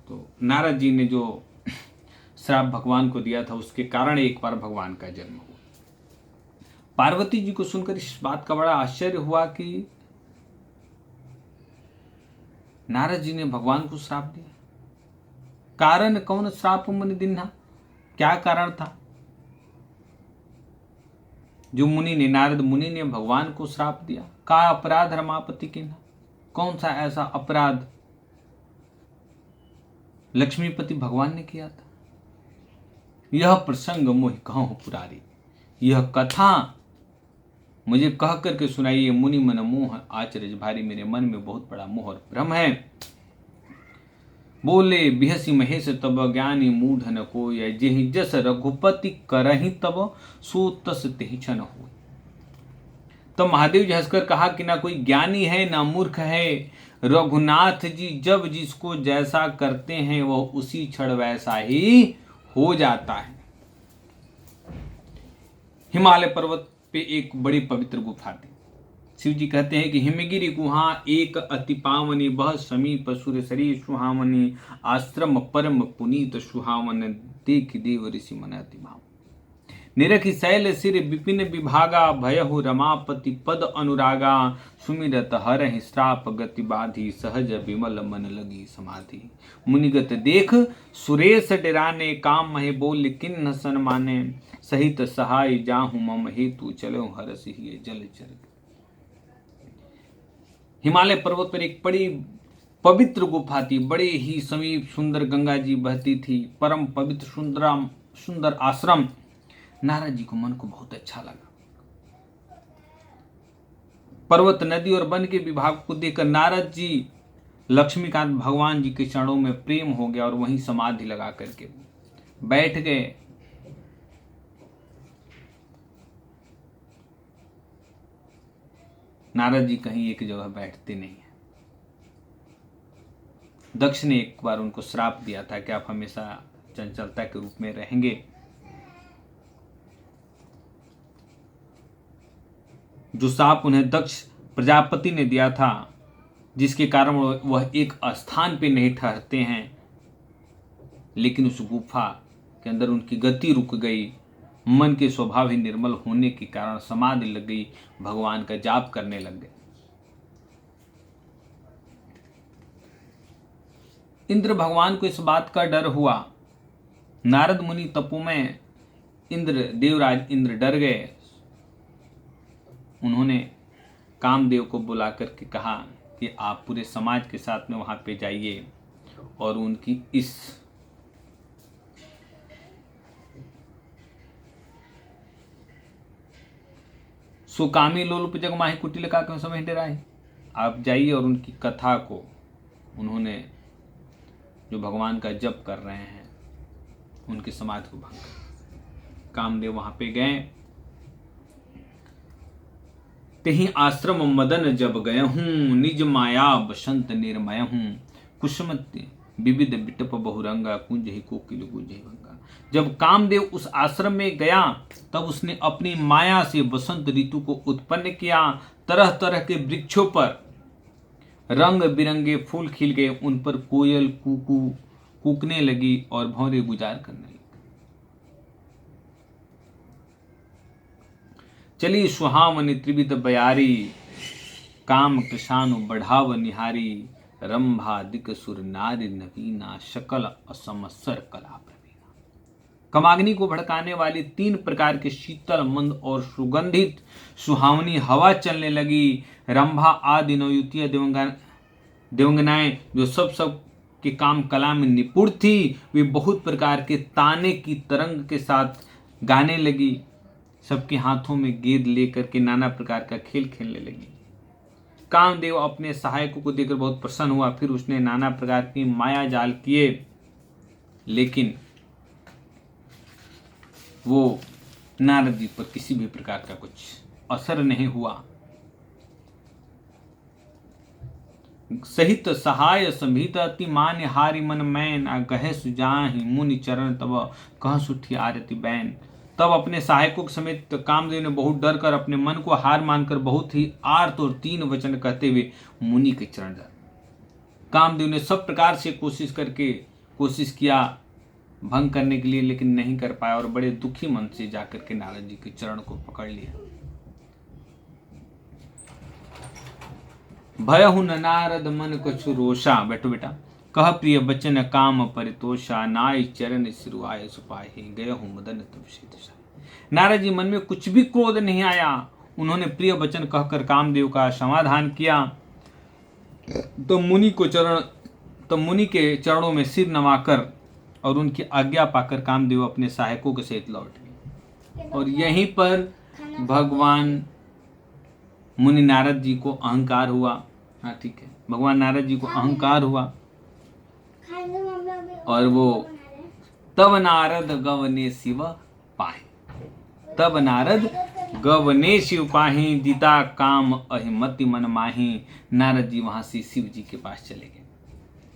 तो नारद जी ने जो श्राप भगवान को दिया था उसके कारण एक बार भगवान का जन्म हुआ। पार्वती जी को सुनकर इस बात का बड़ा आश्चर्य हुआ कि नारद जी ने भगवान को श्राप दिया। कारण कौन श्राप मुनि दिन्हा, क्या कारण था जो मुनि ने, नारद मुनि ने भगवान को श्राप दिया? का अपराध रमापति किन्हा, कौन सा ऐसा अपराध लक्ष्मीपति भगवान ने किया था? यह प्रसंग मोहि कहूं पुरारी, यह कथा मुझे कह करके सुनाइए। मुनि मन मोह आचरज भारी, मेरे मन में बहुत बड़ा मोह और भ्रम है। बोले बिहसी महेश तब ज्ञानी मूढ़ न कोय, जेहि जस रघुपति करहि तब सो तस तेहि छन होय। तो महादेव जी हंसकर कहा कि ना कोई ज्ञानी है ना मूर्ख है, रघुनाथ जी जब जिसको जैसा करते हैं वह उसी क्षण वैसा ही हो जाता है। हिमालय पर्वत पे एक बड़ी पवित्र गुफा थी। शिव जी कहते हैं कि हिमगिरि गुहा एक अति पावनी, बह समीप सुर सरी सुहावनी, आश्रम परम पुनीत सुहावन, देख देव ऋषि मन अति भाव। निरखि शैल सिर विपिन विभागा, भयहु रमापति पद अनुरागा, सुमिरत हरहि श्राप गति बाधी, सहज विमल मन लगी समाधि। मुनिगत देख सुरेश डराने, काम महे बोल किन्न सन्माने, सहित सहाय जाहु मम हेतु, चलो हरसि हिय जलचर। हिमालय पर्वत पर एक बड़ी पवित्र गुफा थी, बड़े ही समीप सुंदर गंगा जी बहती थी, परम पवित्र सुंदर आश्रम। नारद जी को मन को बहुत अच्छा लगा। पर्वत नदी और वन के विभाग को देखकर नारद जी लक्ष्मीकांत भगवान जी के चरणों में प्रेम हो गया और वहीं समाधि लगा करके बैठ गए। नारद जी कहीं एक जगह बैठते नहीं है। दक्ष ने एक बार उनको श्राप दिया था कि आप हमेशा चंचलता के रूप में रहेंगे। जो श्राप उन्हें दक्ष प्रजापति ने दिया था, जिसके कारण वह एक स्थान पे नहीं ठहरते हैं, लेकिन उस गुफा के अंदर उनकी गति रुक गई। मन के स्वभाव ही निर्मल होने के कारण समाधि लग गई, भगवान का जाप करने लग गए। इंद्र भगवान को इस बात का डर हुआ। नारद मुनि तपो में देवराज इंद्र डर गए। उन्होंने कामदेव को बुला करके कहा कि आप पूरे समाज के साथ में वहां पे जाइए और उनकी इस सुकामी लोलुप जगमाहि कुटिल का क्यों समझ डराए। आप जाइए और उनकी कथा को, उन्होंने जो भगवान का जप कर रहे हैं उनके समाज को भंग कर। कामदेव वहां पे गए। तेहि आश्रम मदन जब गय हूँ, निज माया बसंत निर्मय हूँ, कुसुमति विविध बिटप बहुरंगा, कुंज ही कोकिल गुंज ही भंगा। जब कामदेव उस आश्रम में गया तब उसने अपनी माया से बसंत ऋतु को उत्पन्न किया। तरह तरह के वृक्षों पर रंग बिरंगे फूल खिल गए, उन पर कोयल कूकने लगी और भौरे गुजार करने लगी। चली सुहावनी त्रिविध बयारी, काम कृषानु बढ़ाव निहारी, रंभादिक सुर नारी नवीना, शकल असमसर कला प्रवीणा। कमाग्नि को भड़काने वाली 3 प्रकार के शीतल मंद और सुगंधित सुहावनी हवा चलने लगी। रंभा आदि नवयुतिया देवंगनाएं जो सब के काम कला में निपुण थी, वे बहुत प्रकार के ताने की तरंग के साथ गाने लगी। सबके हाथों में गेंद लेकर के नाना प्रकार का खेल खेलने लगी। कामदेव अपने सहायकों को देखकर बहुत प्रसन्न हुआ। फिर उसने नाना प्रकार की माया जाल किए, लेकिन वो नारद जी पर किसी भी प्रकार का कुछ असर नहीं हुआ। सहित सहाय संभीत अति मान्य हारि मन मैन, गहे सुजाहि मुनि चरण तब कह सुठी आरती बैन। तब अपने सहायकों के समेत कामदेव ने बहुत डर कर अपने मन को हार मानकर बहुत ही आर्त और 3 वचन कहते हुए मुनि के चरण धर। कामदेव ने सब प्रकार से कोशिश करके कोशिश किया भंग करने के लिए, लेकिन नहीं कर पाया और बड़े दुखी मन से जाकर के नारद जी के चरण को पकड़ लिया। भयहु न नारद मन कछु रोषा, बैठो बेटा, कह प्रिय बचन काम परितोषा, नाय चरण सिरुआय सुपाहि, गय हूं मदन तब शीतशा। नारद जी मन में कुछ भी क्रोध नहीं आया, उन्होंने प्रिय वचन कहकर कामदेव का समाधान किया। तो मुनि के चरणों में सिर नवाकर और उनकी आज्ञा पाकर कामदेव अपने सहायकों के सहित लौट गए। और यहीं पर भगवान मुनि नारद जी को अहंकार हुआ। हाँ ठीक है, भगवान नारद जी को अहंकार हुआ और वो तब नारद गवने शिव पाहि, तब नारद गवने शिव पाहि, दिता काम अहिमति मन माही। नारद जी वहां से शिव जी के पास चले गए।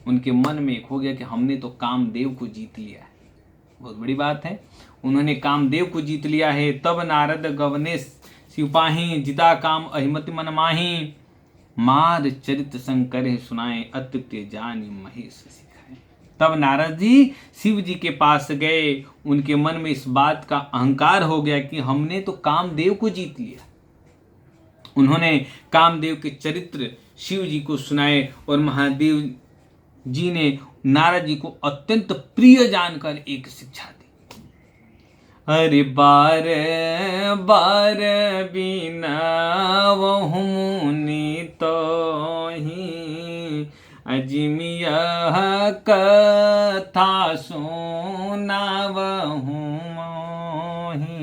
उनके मन में एक हो गया कि हमने तो कामदेव को जीत लिया है, बहुत बड़ी बात है, उन्होंने कामदेव को जीत लिया है। तब नारद गवने शिव पाहि, जिता काम अहिमति मन माही, मार चरित शंकर सुनाए, अत्युक्ति जानी महेश सिखाए। तब नारद जी शिव जी के पास गए, उनके मन में इस बात का अहंकार हो गया कि हमने तो कामदेव को जीत लिया। उन्होंने कामदेव के चरित्र शिव जी को सुनाए और महादेव जी ने नारद जी को अत्यंत प्रिय जानकर एक शिक्षा दी। अरे बार बार बिना वहु मुनि तो ही, अजमिया कथा सुनावहु मोहि,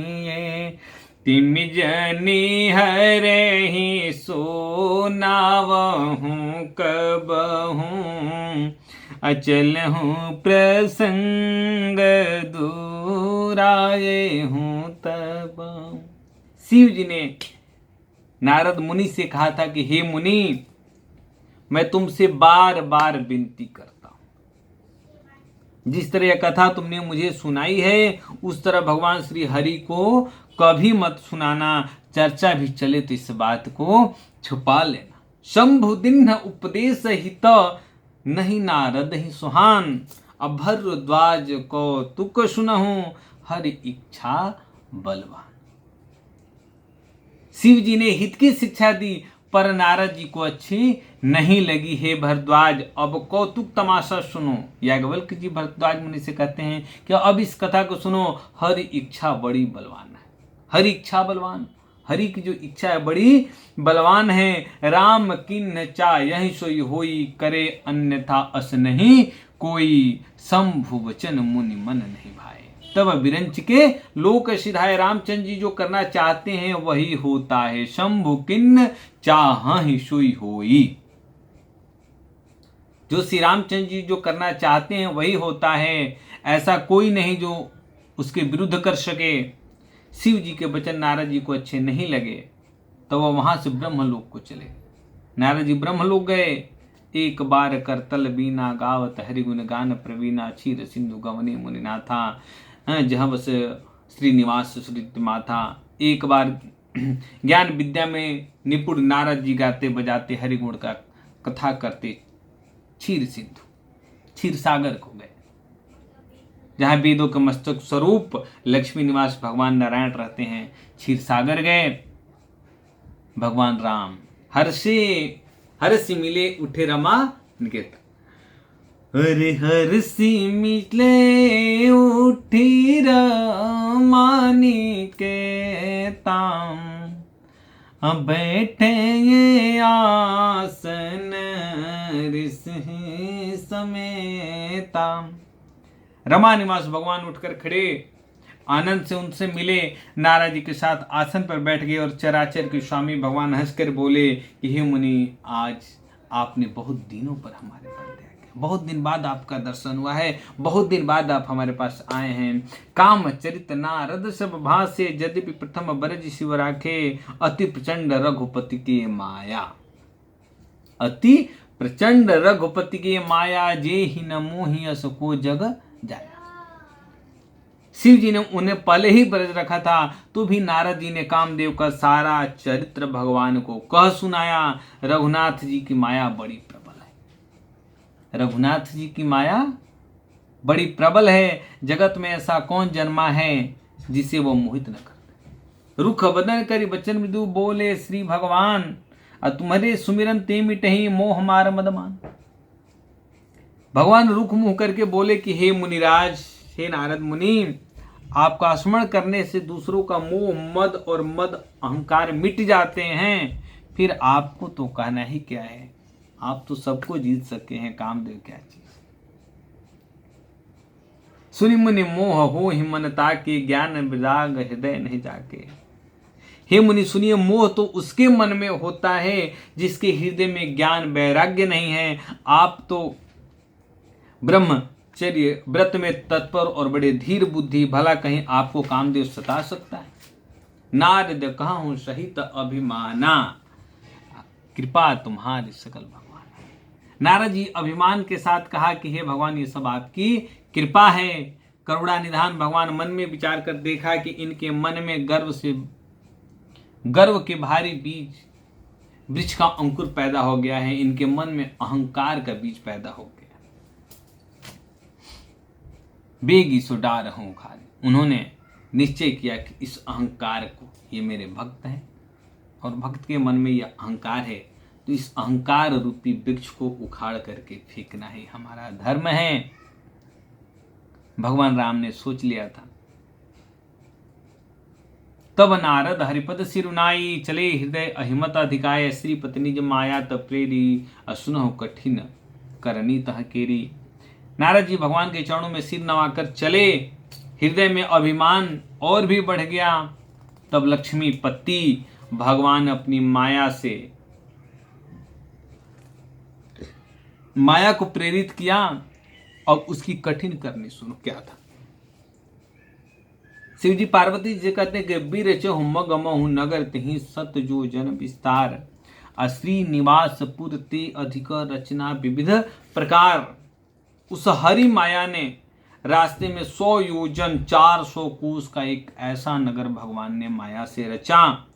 तिम जनि हरे ही सुनावहु कबहु, अचल हूँ प्रसंग दूराए हूँ तब। शिव जी ने नारद मुनि से कहा था कि हे मुनि, मैं तुमसे बार बार विनती करता हूं, जिस तरह यह कथा तुमने मुझे सुनाई है उस तरह भगवान श्री हरि को कभी मत सुनाना, चर्चा भी चले तो इस बात को छुपा लेना। शंभु दिन उपदेश हित, नहीं नारद ही सुहान, अभरद्वाज को तुक सुनहु, हर इच्छा बलवान। शिव जी ने हित की शिक्षा दी, पर नारद जी को अच्छी नहीं लगी। हे भरद्वाज, अब कौतुक तमाशा सुनो। याज्ञवल्क्य जी भरद्वाज मुनि से कहते हैं कि अब इस कथा को सुनो, हर इच्छा बड़ी बलवान है। हर इच्छा बलवान, हरि की जो इच्छा है बड़ी बलवान है। राम किन्न चा यही सोई होई, करे अन्यथा अस नहीं कोई, शंभु वचन मुनि मन नहीं भाए। तब विरंच के लोक सिधाए, रामचंद्र जी जो करना चाहते हैं वही होता है। शंभु किन्न चाह ही सोई होई, जो श्री रामचंद्र जी जो करना चाहते हैं वही होता है, ऐसा कोई नहीं जो उसके विरुद्ध कर सके। शिव जी के वचन नारद जी को अच्छे नहीं लगे, तो वह वहां से ब्रह्मलोक को चले। नारद जी ब्रह्मलोक गए। एक बार करतल बीना, गावत हरिगुण गान प्रवीणा, क्षीर सिंधु गवने मुनिनाथा, जहाँ बस श्रीनिवास सुरित माथा। एक बार ज्ञान विद्या में निपुण नारद जी गाते बजाते हरिगुण का कथा करते क्षीर सिंधु, क्षीर सागर को गए, जहाँ वेदों के मस्तक स्वरूप लक्ष्मी निवास भगवान नारायण रहते हैं। क्षीर सागर गए। भगवान राम हर्षि मिले उठे रमा निकेत, हरे हर्षि मिले उठी रमा निकेताम, बैठे ये आसन ऋषि समेताम। रमा निवास भगवान उठकर खड़े, आनंद से उनसे मिले, नारद जी के साथ आसन पर बैठ गए और चराचर के स्वामी भगवान हंसकर बोले कि हे मुनि, आज आपने बहुत दिनों पर हमारे पर दया किया, बहुत दिन बाद आपका दर्शन हुआ है, बहुत दिन बाद आप हमारे पास आए हैं। काम चरित नारद सब भासे, यद्यपि प्रथम बरज शिव राखे, अति प्रचंड रघुपति की माया, अति प्रचंड रघुपति की माया, जे ही न मोहि अस को जग जाया। शिव जी ने उन्हें पहले ही ब्रज रखा था, तो भी नारद जी ने कामदेव का सारा चरित्र भगवान को कह सुनाया। रघुनाथ जी की माया बड़ी प्रबल है। रघुनाथ जी की माया बड़ी प्रबल है, जगत में ऐसा कौन जन्मा है जिसे वो मोहित न कर। रुख बदन करी बचन मृदु बोले श्री भगवान, तुम्हारे सुमिरन ते मिटहि मोह मार मदमान। भगवान रुख मुंह करके बोले कि हे मुनिराज, हे नारद मुनि, आपका स्मरण करने से दूसरों का मोह मद और मद अहंकार मिट जाते हैं। फिर आपको तो कहना ही क्या है, आप तो सबको जीत सके हैं, कामदेव क्या चीज। सुनि मुनि मोह हो हिमनता के, ज्ञान विराग हृदय नहीं जाके। हे मुनि सुनिए, मोह तो उसके मन में होता है जिसके हृदय में ज्ञान वैराग्य नहीं है। आप तो ब्रह्मचर्य व्रत में तत्पर और बड़े धीर बुद्धि, भला कहीं आपको कामदेव सता सकता है। नारद कहूं सहित अभिमाना, कृपा तुम्हारी सकल भगवान। नारद जी अभिमान के साथ कहा कि हे भगवान, ये सब आपकी कृपा है। करुणा निधान भगवान मन में विचार कर देखा कि इनके मन में गर्व के भारी बीज वृक्ष का अंकुर पैदा हो गया है, इनके मन में अहंकार का बीज पैदा हो गया। बेगी सो डार हूं खाली। उन्होंने निश्चय किया कि इस अहंकार को, ये मेरे भक्त हैं और भक्त के मन में यह अहंकार है, तो इस अहंकार रूपी वृक्ष को उखाड़ करके फेंकना ही हमारा धर्म है। भगवान राम ने सोच लिया था। तब नारद हरिपद सिरुनाई, चले हृदय अहिमत अधिकाय। श्री पत्नी जब माया तब प्रेरी, असुनहु कठिन करनी तह केरी। नारद जी भगवान के चरणों में सिर नवाकर चले, हृदय में अभिमान और भी बढ़ गया। तब लक्ष्मी पति भगवान अपनी माया को प्रेरित किया और उसकी कठिन करनी सुनो क्या था। शिव जी पार्वती जी कहते हैं कि बीर चहु मगमहु नगर तहि सत जो जन विस्तार, अश्री निवास पुर ते अधिक रचना विविध प्रकार। उस हरि माया ने रास्ते में 100 योजन 400 कोस का एक ऐसा नगर भगवान ने माया से रचा।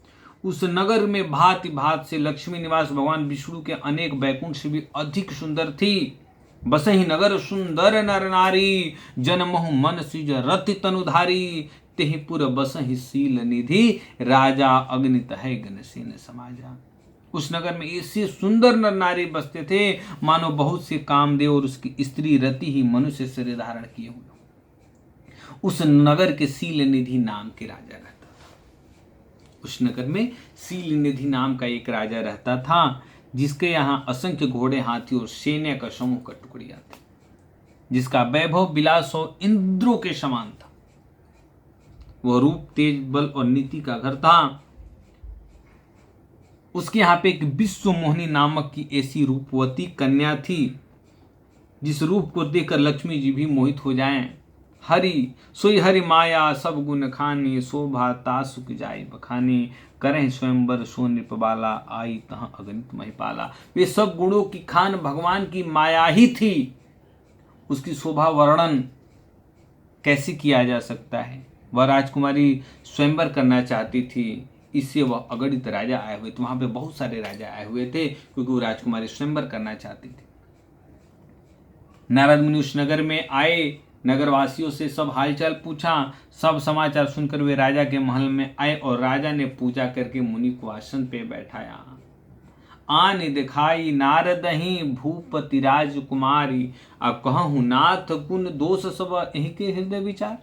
उस नगर में भांति भांति से लक्ष्मी निवास भगवान विष्णु के अनेक वैकुंठ से भी अधिक सुंदर थी। बसहि नगर सुंदर नर नारी, जनमहु मन सिज रति तनुधारी। तेहि पुर बसहि सील निधि, राजा अग्नित है गणसेन समाजा। उस नगर में ऐसे सुंदर नर नारी बसते थे मानो बहुत से कामदेव और उसकी स्त्री रति ही मनुष्य शरीर धारण किए हुए। उस नगर के सील निधि नाम के राजा रहता था। उस नगर में सील निधि नाम का एक राजा रहता था, जिसके यहाँ असंख्य घोड़े, हाथी और सैन्य का समूह का टुकड़िया थी, जिसका वैभव विलास और इंद्रों के समान था। वह रूप, तेज, बल और नीति का घर था। उसके यहाँ पे एक विश्व मोहिनी नामक की ऐसी रूपवती कन्या थी, जिस रूप को देखकर लक्ष्मी जी भी मोहित हो जाएं। हरि सोई हरि माया सब गुण खानी, शोभा तासुक जाई बखानी। करें स्वयंवर सो नृपबाला, आई तहाँ अगणित महिपाला। वे सब गुणों की खान भगवान की माया ही थी। उसकी शोभा वर्णन कैसे किया जा सकता है। वह राजकुमारी स्वयंवर करना चाहती थी, इससे वह अगणित राजा आए हुए थे। वहां पे बहुत सारे राजा आए हुए थे क्योंकि वो राजकुमारी स्वयंवर करना चाहती थी। नारद मुनि उस नगर में आए, नगरवासियों से सब हालचाल पूछा। सब समाचार सुनकर वे राजा के महल में आए और राजा ने पूजा करके मुनि को आसन पे बैठाया। आन दिखाई नारद ही भूपति राजकुमारी, अब कहूं नाथ गुण दोष सब यही के हृदय विचार।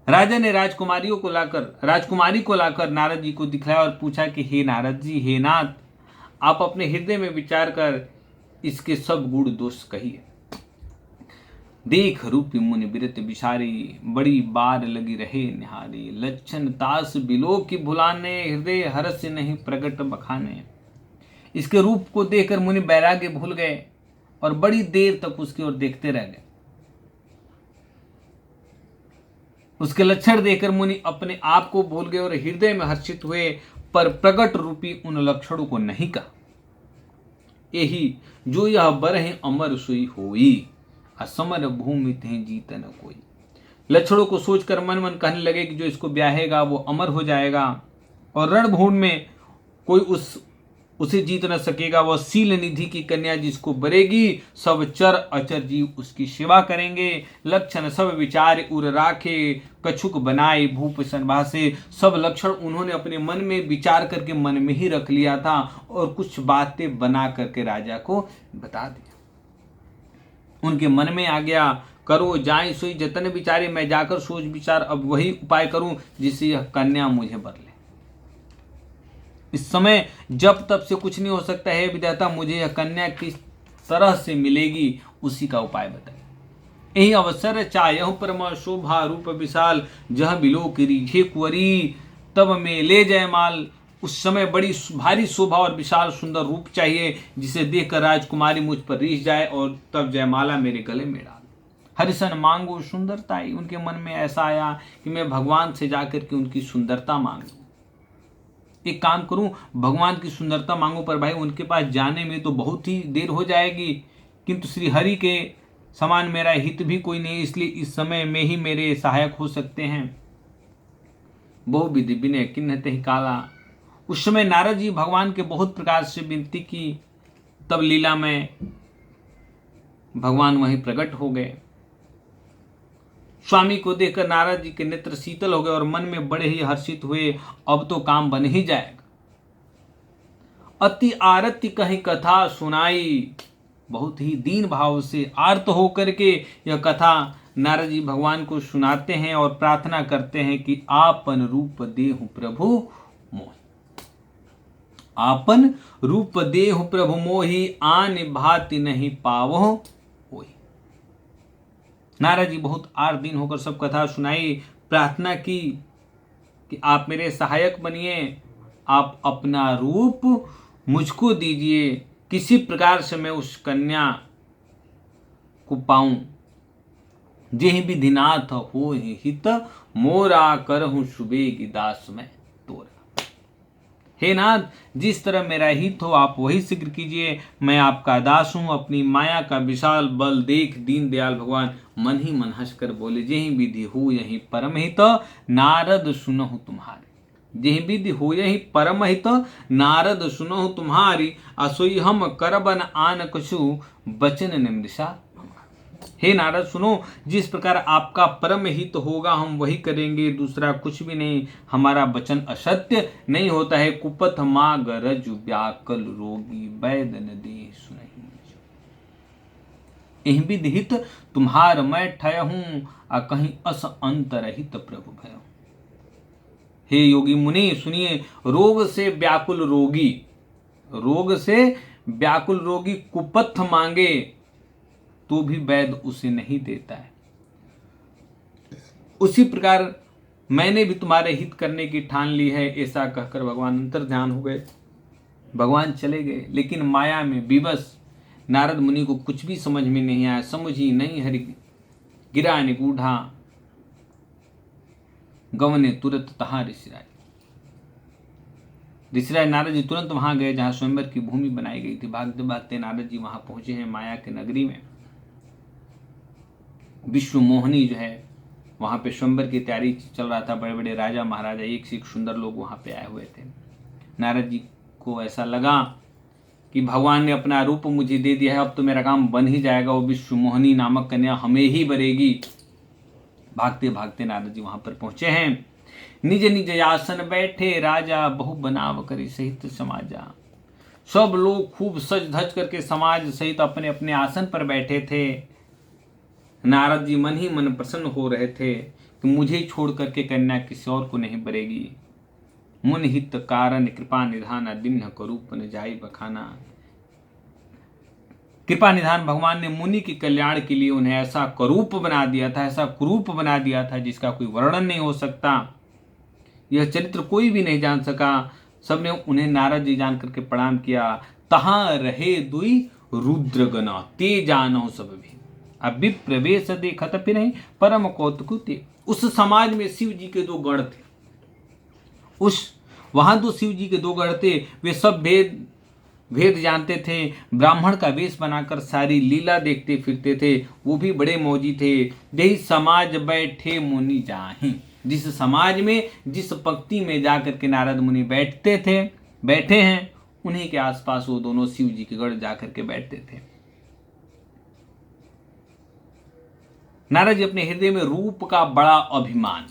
राजा ने राजकुमारी को लाकर नारद जी को दिखलाया और पूछा कि हे नारद जी, हे नाथ, आप अपने हृदय में विचार कर इसके सब गुण दोष कहिए। देख रूपी मुनि बिरत बिचारी, बड़ी बार लगी रहे निहारी। लक्षण तास बिलो की भुलाने, हृदय हर्ष नहीं प्रकट बखाने। इसके रूप को देखकर मुनि बैराग्य भूल गए और बड़ी देर तक उसकी ओर देखते रह गए। उसके लक्षण देखकर मुनि अपने आप को भूल गए और हृदय में हर्षित हुए, पर प्रकट रूपी उन लक्षणों को नहीं कहा। यही जो यह बरहि अमर सुई होई, असमर भूमि ते जीत न कोई। लक्षणों को सोचकर मन मन कहने लगे कि जो इसको ब्याहेगा वो अमर हो जाएगा और रणभूमि में कोई उस उसे जीत न सकेगा। वह सील निधि की कन्या जिसको बरेगी, सब चर अचर जीव उसकी सेवा करेंगे। लक्षण सब विचार उर राखे, कछुक बनाए भूप संभासे। सब लक्षण उन्होंने अपने मन में विचार करके मन में ही रख लिया था और कुछ बातें बना करके राजा को बता दिया। उनके मन में आ गया, करो जाए सोई जतन विचारे, मैं जाकर सोच विचार अब वही उपाय करूं जिससे यह कन्या मुझे बदले। इस समय जब तब से कुछ नहीं हो सकता है विधाता, मुझे यह कन्या किस तरह से मिलेगी उसी का उपाय बताइए। यही अवसर चाहूं परम शोभा रूप विशाल, जह बिलो की रीझे कुंवरी तब में ले जयमाल। उस समय बड़ी भारी शोभा और विशाल सुंदर रूप चाहिए जिसे देखकर राजकुमारी मुझ पर रीझ जाए और तब जयमाला मेरे गले में डाल। हरिसन मांगो सुंदरता। उनके मन में ऐसा आया कि मैं भगवान से जाकर के उनकी सुंदरता मांगू। एक काम करूं, भगवान की सुंदरता मांगू, पर भाई उनके पास जाने में तो बहुत ही देर हो जाएगी, किंतु श्री हरि के समान मेरा हित भी कोई नहीं, इसलिए इस समय में ही मेरे सहायक हो सकते हैं। बहु विधि विनय किन्हते ही काला। उस समय नारद जी भगवान के बहुत प्रकार से विनती की, तब लीला में भगवान वहीं प्रकट हो गए। स्वामी को देखकर नारद जी के नेत्र शीतल हो गए और मन में बड़े ही हर्षित हुए, अब तो काम बन ही जाएगा। अति आरती कहीं कथा सुनाई। बहुत ही दीन भाव से आर्त होकर के यह कथा नारद जी भगवान को सुनाते हैं और प्रार्थना करते हैं कि आपन रूप देहु प्रभु मोहि। आपन रूप देहु प्रभु मोहि, आन भाति नहीं पावो होई। नारद जी बहुत आर्दीन होकर सब कथा सुनाई, प्रार्थना की कि आप मेरे सहायक बनिए, आप अपना रूप मुझको दीजिए, किसी प्रकार से मैं उस कन्या को पाऊं। जेहि विधिनाथ हो हित, मोरा करहूं सुबेगी दास में तोरा। हे नाथ, जिस तरह मेरा हित हो आप वही शीघ्र कीजिए, मैं आपका दास हूं। अपनी माया का विशाल बल देख दीन दयाल भगवान मन ही मन हंसकर बोले, जेहि विधि हो यही परम हित, नारद सुनहु तुम्हारी। जेहि विधि हो यही परम हित, नारद सुनहु तुम्हारी। असोई हम करबन आन कछु, बचन निमृषा। हे नारद सुनो, जिस प्रकार आपका परम हित होगा हम वही करेंगे, दूसरा कुछ भी नहीं। हमारा वचन असत्य नहीं होता है। कुपथ माग रज व्याकल रोगी, वैद न दे सुनहि। एहि विधि हित तुम्हार मैं ठय हूं, आ कहीं अस अंतरहित प्रभु भय। हे योगी मुनि सुनिए, रोग से व्याकुल रोगी, रोग से व्याकुल रोगी कुपथ मांगे तो भी वैद उसे नहीं देता है। उसी प्रकार मैंने भी तुम्हारे हित करने की ठान ली है। ऐसा कहकर भगवान अंतर ध्यान हो गए, भगवान चले गए। लेकिन माया में विवश नारद मुनि को कुछ भी समझ में नहीं आया। समझ ही नहीं हरि गिरा निगूढ़ा, गवने तुरंत तहां ऋषिराज। ऋषिराज नारद जी तुरंत वहां गए जहां स्वयंवर की भूमि बनाई गई थी। भागते भागते नारद जी वहां पहुंचे हैं माया के नगरी में। विश्व मोहनी जो है वहां पे स्वयंवर की तैयारी चल रहा था। बड़े बड़े राजा महाराजा एक से एक सुंदर लोग वहां पे आए हुए थे। नारद जी को ऐसा लगा कि भगवान ने अपना रूप मुझे दे दिया है, अब तो मेरा काम बन ही जाएगा। वो विश्व मोहनी नामक कन्या हमें ही बरेगी। भागते भागते नारद जी वहां पर पहुंचे हैं। निज निज आसन बैठे राजा, बहु बनाव करी सहित समाजा। सब लोग खूब सज धज करके समाज सहित अपने अपने आसन पर बैठे थे। नारद जी मन ही मन प्रसन्न हो रहे थे कि मुझे छोड़ करके कन्या किसी और को नहीं बरेगी। मुन हित कारण कृपा निधाना, दिन करूप न जाई बखाना। कृपा निधान भगवान ने मुनि के कल्याण के लिए उन्हें ऐसा करूप बना दिया था, ऐसा कुरूप बना दिया था जिसका कोई वर्णन नहीं हो सकता। यह चरित्र कोई भी नहीं जान सका। सबने उन्हें नारद जी जान करके प्रणाम किया। तहां रहे दुई रुद्रगना, ते जानो सब भी। अब विप्रवेश देखत फिर नहीं, परम कौतुक ते। उस समाज में शिव जी के दो गण थे। वहां दो शिव जी के दो गण थे। वे सब भेद जानते थे। ब्राह्मण का वेश बनाकर सारी लीला देखते फिरते थे। वो भी बड़े मौजी थे। यही समाज बैठे मुनि जाहि। जिस समाज में जिस पंक्ति में जाकर के नारद मुनि बैठे हैं, उन्हीं के आसपास वो दोनों शिव जी के गढ़ जाकर के बैठते थे। नारद जी अपने हृदय में रूप का बड़ा अभिमान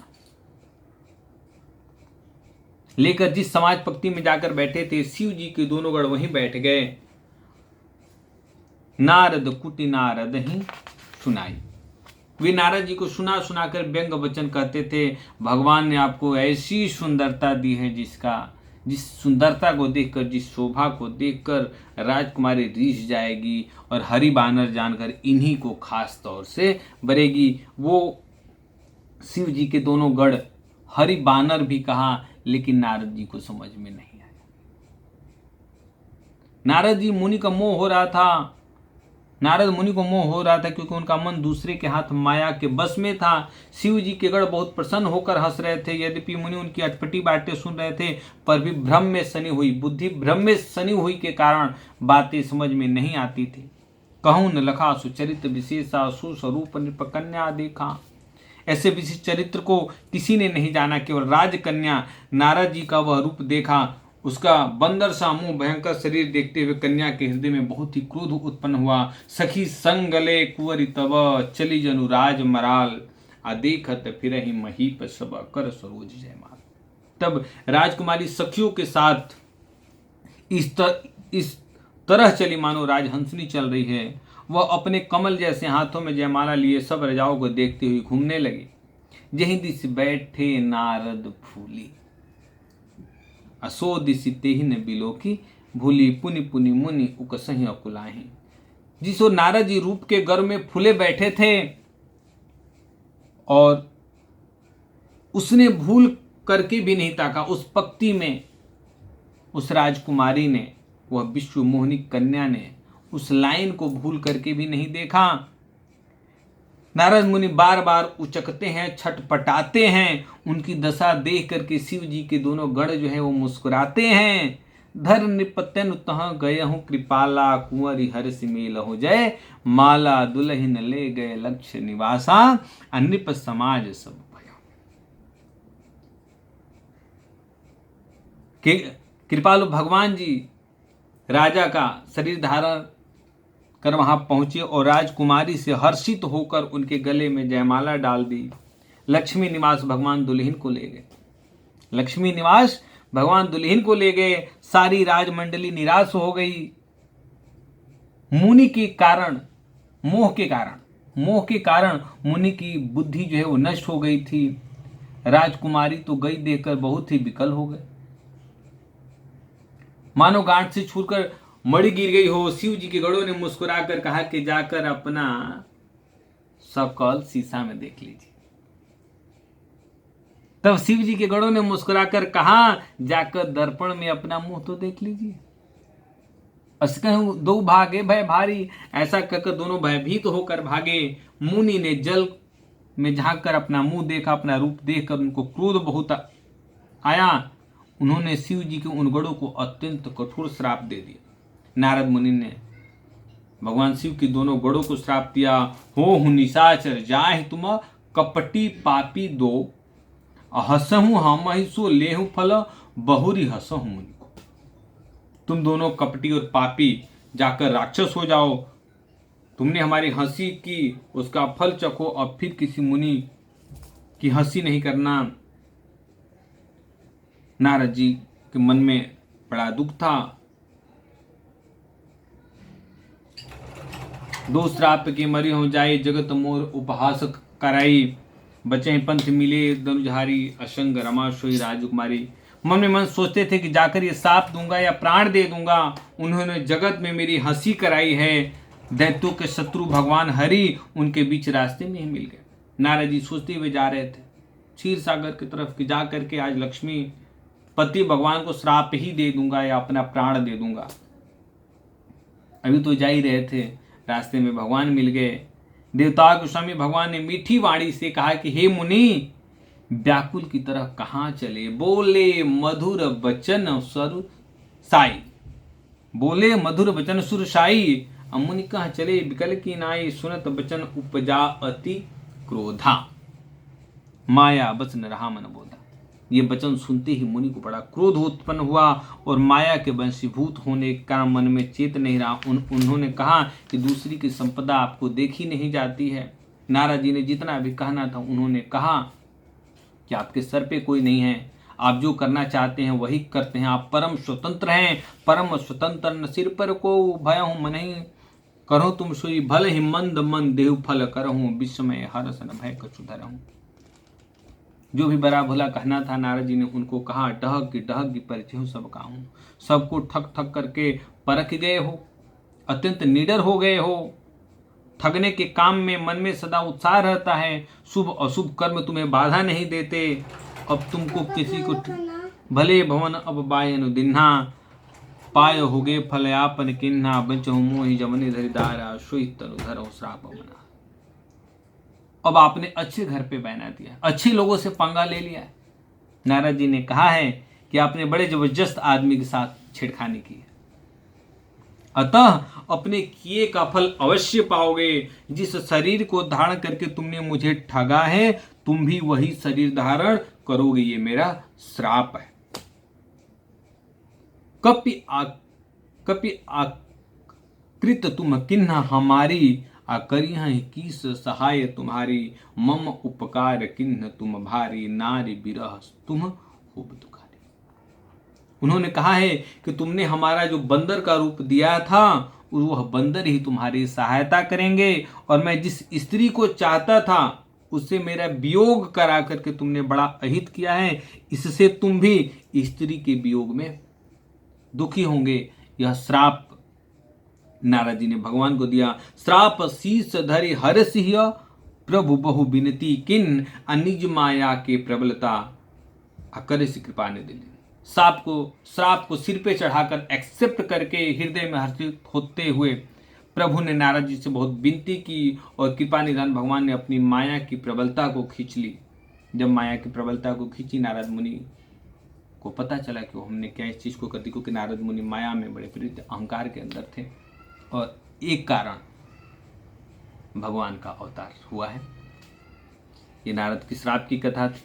लेकर जिस समाज पक्ति में जाकर बैठे थे, शिव जी के दोनों गढ़ वहीं बैठ गए। नारद कुटी नारद ही सुनाई, वे नारद जी को सुना सुनाकर व्यंग वचन कहते थे, भगवान ने आपको ऐसी सुंदरता दी है जिस सुंदरता को देखकर, जिस शोभा को देखकर राजकुमारी रीझ जाएगी और हरि बानर जानकर इन्हीं को खास तौर से बरेगी। वो शिव जी के दोनों गढ़ हरि बानर भी कहा, लेकिन नारद जी को समझ में नहीं आया। नारद मुनि को मोह हो रहा था क्योंकि उनका मन दूसरे के हाथ माया के बस में था। शिव जी के गढ़ बहुत प्रसन्न होकर हंस रहे थे। यद्यपि मुनि उनकी अटपटी बातें सुन रहे थे, पर भी भ्रम में सनी हुई बुद्धि के कारण बातें समझ में नहीं आती थी। कहूं न लखा सुचरित्र विशेषा, सुस्वरूप नृपकन्या देखा। ऐसे विशिष्ट चरित्र को किसी ने नहीं जाना, केवल राजकन्या नारद जी का वह रूप देखा। उसका बंदर सा मुंह, भयंकर शरीर देखते हुए कन्या के हृदय में बहुत ही क्रोध उत्पन्न हुआ। सखी संगले कुंवरी तब, चली जनु राज मराल, देखत फिर ही महीप सब कर सरोज जयमाल। तब राजकुमारी सखियों के साथ इस तरह चली मानो राजहंसनी चल रही है। वह अपने कमल जैसे हाथों में जयमाला लिए सब रजाओं को देखते हुए घूमने लगे। जहीं दिस बैठे नारद फूली, असो दिस तेहि न बिलोकी, भूली पुनि पुनि मुनि उकसहि अकुलाहि। जिस ओर नारद जी रूप के गर्व में फूले बैठे थे और उसने भूल करके भी नहीं ताका उस पक्ति में, उस राजकुमारी ने, वह विश्व मोहिनी कन्या ने उस लाइन को भूल करके भी नहीं देखा। नारद मुनि बार बार उचकते हैं, छटपटाते हैं। उनकी दशा देख करके शिव जी के दोनों गढ़ जो है वो मुस्कुराते हैं। धर निपतन तह गए हूँ कृपाला, कुंवरी हर्ष मेल हो जय माला, दुल्हन ले गए लक्ष्य निवासा, अनृप समाज सब भया। कृपालु भगवान जी राजा का शरीर धारण कर वहां पहुंचे और राजकुमारी से हर्षित होकर उनके गले में जयमाला डाल दी। लक्ष्मी निवास भगवान दुल्हन को ले गए। सारी राजमंडली निराश हो गई। मुनि के कारण, मोह के कारण मुनि की बुद्धि जो है वो नष्ट हो गई थी। राजकुमारी तो गई देखकर बहुत ही विकल हो गए, मानो गांठ से छूटकर मड़ी गिर गई हो। शिव जी के गढ़ों ने मुस्कुराकर कहा कि जाकर अपना सकल शीशा में देख लीजिए। तब शिव जी के गढ़ों ने मुस्कुराकर कहा, जाकर दर्पण में अपना मुंह तो देख लीजिए। अस कहूं दो भागे भय भारी, ऐसा कहकर दोनों भयभीत होकर भागे। मुनि ने जल में झांक कर अपना मुंह देखा। अपना रूप देखकर उनको क्रोध बहुत आया। उन्होंने शिव जी के उन गढ़ों को अत्यंत कठोर श्राप दे दिया। नारद मुनि ने भगवान शिव की दोनों गढ़ों को श्राप दिया। हो निशाचर जाहि तुम कपटी पापी दो, हसहु हम ही सो लेहु फल, बहुरी हसहु मुनि को। तुम दोनों कपटी और पापी जाकर राक्षस हो जाओ। तुमने हमारी हंसी की, उसका फल चखो, और फिर किसी मुनि की हंसी नहीं करना। नारद जी के मन में बड़ा दुख था। दो श्राप के मरी हो जाए, जगत मोर उपहास कराई, बचे पंथ मिले धनुधारी, असंग रमा सोई राजकुमारी। मन में मन सोचते थे कि जाकर ये साप दूंगा या प्राण दे दूंगा। उन्होंने जगत में मेरी हंसी कराई है। दैत्यों के शत्रु भगवान हरि उनके बीच रास्ते में ही मिल गए। नारद जी सोचते हुए जा रहे थे क्षीर सागर की तरफ कि जा करके आज लक्ष्मी पति भगवान को श्राप ही दे दूंगा या अपना प्राण दे दूंगा। अभी तो जा ही रहे थे, रास्ते में भगवान मिल गए। देवताओं के स्वामी भगवान ने मीठी वाणी से कहा कि हे मुनि, व्याकुल की तरह कहाँ चले, बोले मधुर वचन सुर साई, बोले मधुर वचन सुर साई। मुनि कहाँ चले विकल की नाई, सुनत वचन उपजा अति क्रोधा, माया बस न रहा मन बोधा। ये वचन सुनते ही मुनि को बड़ा क्रोध उत्पन्न हुआ और माया के वंशीभूत होने के कारण मन में चेत नहीं रहा। उन्होंने कहा कि दूसरी की संपदा आपको देखी नहीं जाती है। नारद जी ने जितना भी कहना था उन्होंने कहा कि आपके सर पे कोई नहीं है, आप जो करना चाहते हैं वही करते हैं, आप परम स्वतंत्र हैं। परम स्वतंत्र न सिर पर को भय हूँ मन ही करो तुम सोई भल ही मंद मन देहु फल करहूँ विस्मय हरस न भय कछु धरहूँ। जो भी बड़ा भला कहना था नारद जी ने उनको कहा। डहक की परिचय सब कहूँ, सबको ठग ठग करके परख गए हो, अत्यंत निडर हो गए हो, ठगने के काम में मन में सदा उत्साह रहता है, शुभ अशुभ कर्म तुम्हें बाधा नहीं देते। अब तुमको किसी को भले भवन अब बायन दिन्हा पाय होगे फल आपन किन्हा बचहु मोहि जमने धरि दारा सोई तनु धरो श्राप मना। अब आपने अच्छे घर पे बहना दिया, अच्छे लोगों से पंगा ले लिया। नारद जी ने कहा है कि आपने बड़े जबरदस्त आदमी के साथ छेड़खानी की है, अतः अपने किए का फल अवश्य पाओगे। जिस शरीर को धारण करके तुमने मुझे ठगा है तुम भी वही शरीर धारण करोगे, ये मेरा श्राप है। कपि आकृत तुम किन्हा हमारी आकरिया किस सहाय तुम्हारी मम उपकार किन्ह तुम भारी नारी बिरह तुम खूब दुखारी। उन्होंने कहा है कि तुमने हमारा जो बंदर का रूप दिया था वह बंदर ही तुम्हारी सहायता करेंगे, और मैं जिस स्त्री को चाहता था उससे मेरा वियोग करा करके तुमने बड़ा अहित किया है, इससे तुम भी स्त्री के वियोग में दुखी होंगे। यह श्राप नारद जी ने भगवान को दिया। श्राप शीस धरि हर सिंह प्रभु बहु विनती किन अनिज माया के प्रबलता अकर से कृपा ने दिली। श्राप को सिर पे चढ़ाकर एक्सेप्ट करके हृदय में हर्षित होते हुए प्रभु ने नारद जी से बहुत विनती की और कृपा निधान भगवान ने अपनी माया की प्रबलता को खींच ली। जब माया की प्रबलता को खींची नारद मुनि को पता चला कि हमने क्या इस चीज को कर दी, क्योंकि नारद मुनि माया में बड़े प्रीत अहंकार के अंदर थे और एक कारण भगवान का अवतार हुआ है। ये नारद की श्राप की कथा थी।